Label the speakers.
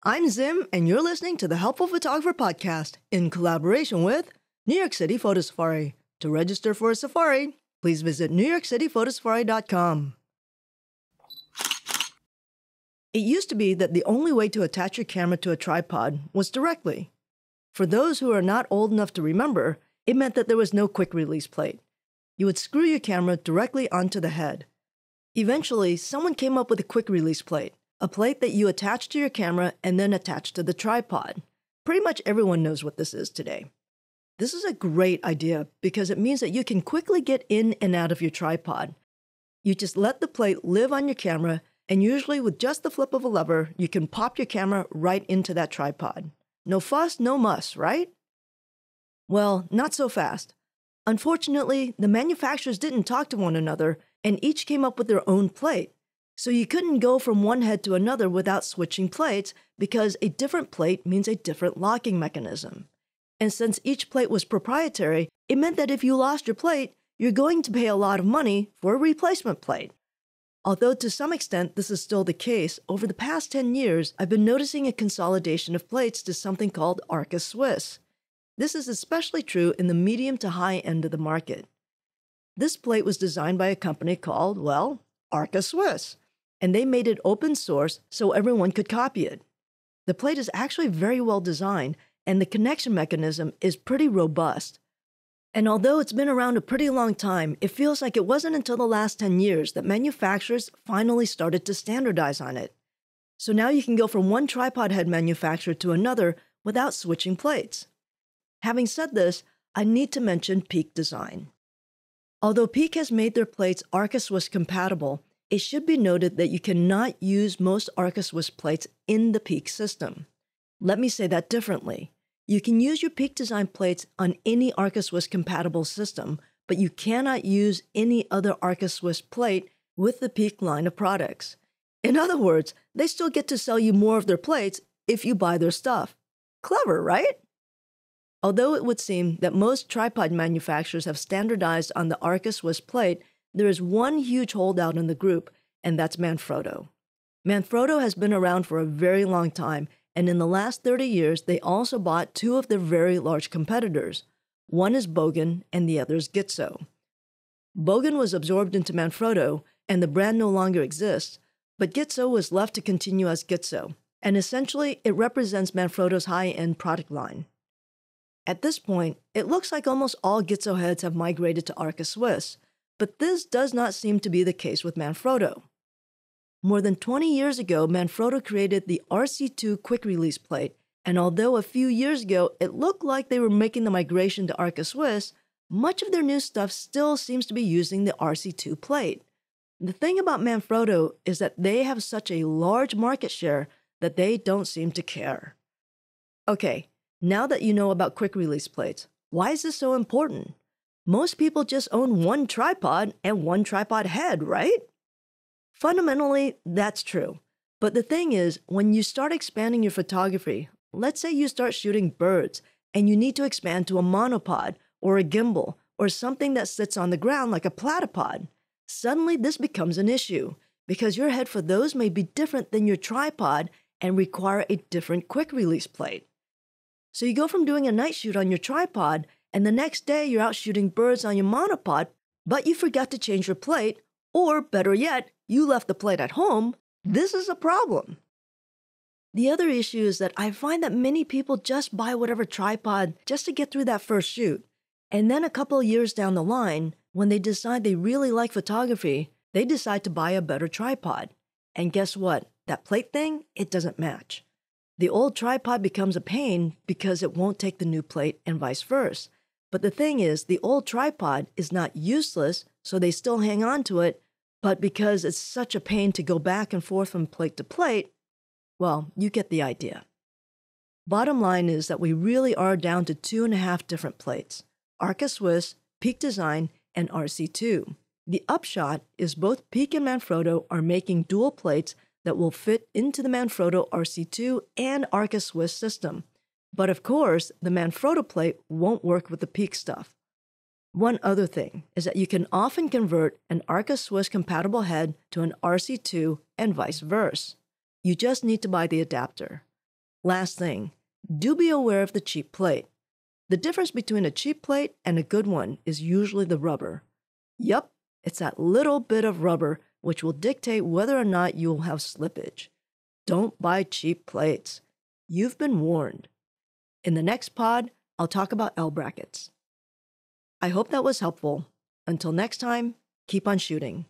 Speaker 1: I'm Zim, and you're listening to the Helpful Photographer Podcast in collaboration with New York City Photo Safari. To register for a safari, please visit newyorkcityphotosafari.com. It used to be that the only way to attach your camera to a tripod was directly. For those who are not old enough to remember, it meant that there was no quick release plate. You would screw your camera directly onto the head. Eventually, someone came up with a quick release plate, a plate that you attach to your camera and then attach to the tripod. Pretty much everyone knows what this is today. This is a great idea because it means that you can quickly get in and out of your tripod. You just let the plate live on your camera, and usually with just the flip of a lever, you can pop your camera right into that tripod. No fuss, no muss, right? Well, not so fast. Unfortunately, the manufacturers didn't talk to one another, and each came up with their own plate. So you couldn't go from one head to another without switching plates because a different plate means a different locking mechanism. And since each plate was proprietary, it meant that if you lost your plate, you're going to pay a lot of money for a replacement plate. Although to some extent this is still the case, over the past 10 years, I've been noticing a consolidation of plates to something called Arca Swiss. This is especially true in the medium to high end of the market. This plate was designed by a company called, well, Arca Swiss, and they made it open source so everyone could copy it. The plate is actually very well designed, and the connection mechanism is pretty robust. And although it's been around a pretty long time, it feels like it wasn't until the last 10 years that manufacturers finally started to standardize on it. So now you can go from one tripod head manufacturer to another without switching plates. Having said this, I need to mention Peak Design. Although Peak has made their plates Arca Swiss compatible, it should be noted that you cannot use most Arca Swiss plates in the Peak system. Let me say that differently. You can use your Peak Design plates on any Arca Swiss compatible system, but you cannot use any other Arca Swiss plate with the Peak line of products. In other words, they still get to sell you more of their plates if you buy their stuff. Clever, right? Although it would seem that most tripod manufacturers have standardized on the Arca Swiss plate, there is one huge holdout in the group, and that's Manfrotto. Manfrotto has been around for a very long time, and in the last 30 years, they also bought two of their very large competitors. One is Bogen, and the other is Gitzo. Bogen was absorbed into Manfrotto, and the brand no longer exists, but Gitzo was left to continue as Gitzo, and essentially, it represents Manfrotto's high-end product line. At this point, it looks like almost all Gitzo heads have migrated to Arca Swiss, but this does not seem to be the case with Manfrotto. More than 20 years ago, Manfrotto created the RC2 quick release plate, and although a few years ago it looked like they were making the migration to Arca Swiss, much of their new stuff still seems to be using the RC2 plate. The thing about Manfrotto is that they have such a large market share that they don't seem to care. Okay, now that you know about quick release plates, why is this so important? Most people just own one tripod and one tripod head, right? Fundamentally, that's true. But the thing is, when you start expanding your photography, let's say you start shooting birds and you need to expand to a monopod or a gimbal or something that sits on the ground like a platypod, suddenly this becomes an issue because your head for those may be different than your tripod and require a different quick release plate. So you go from doing a night shoot on your tripod and the next day you're out shooting birds on your monopod, but you forgot to change your plate, or better yet, you left the plate at home. This is a problem. The other issue is that I find that many people just buy whatever tripod just to get through that first shoot. And then a couple of years down the line, when they decide they really like photography, they decide to buy a better tripod. And guess what? That plate thing, it doesn't match. The old tripod becomes a pain because it won't take the new plate and vice versa. But the thing is, the old tripod is not useless, so they still hang on to it, but because it's such a pain to go back and forth from plate to plate, well, you get the idea. Bottom line is that we really are down to 2.5 different plates: Arca Swiss, Peak Design, and RC2. The upshot is both Peak and Manfrotto are making dual plates that will fit into the Manfrotto RC2 and Arca Swiss system. But of course, the Manfrotto plate won't work with the Peak stuff. One other thing is that you can often convert an Arca Swiss compatible head to an RC2 and vice versa. You just need to buy the adapter. Last thing, do be aware of the cheap plate. The difference between a cheap plate and a good one is usually the rubber. Yup, it's that little bit of rubber which will dictate whether or not you'll have slippage. Don't buy cheap plates. You've been warned. In the next pod, I'll talk about L brackets. I hope that was helpful. Until next time, keep on shooting.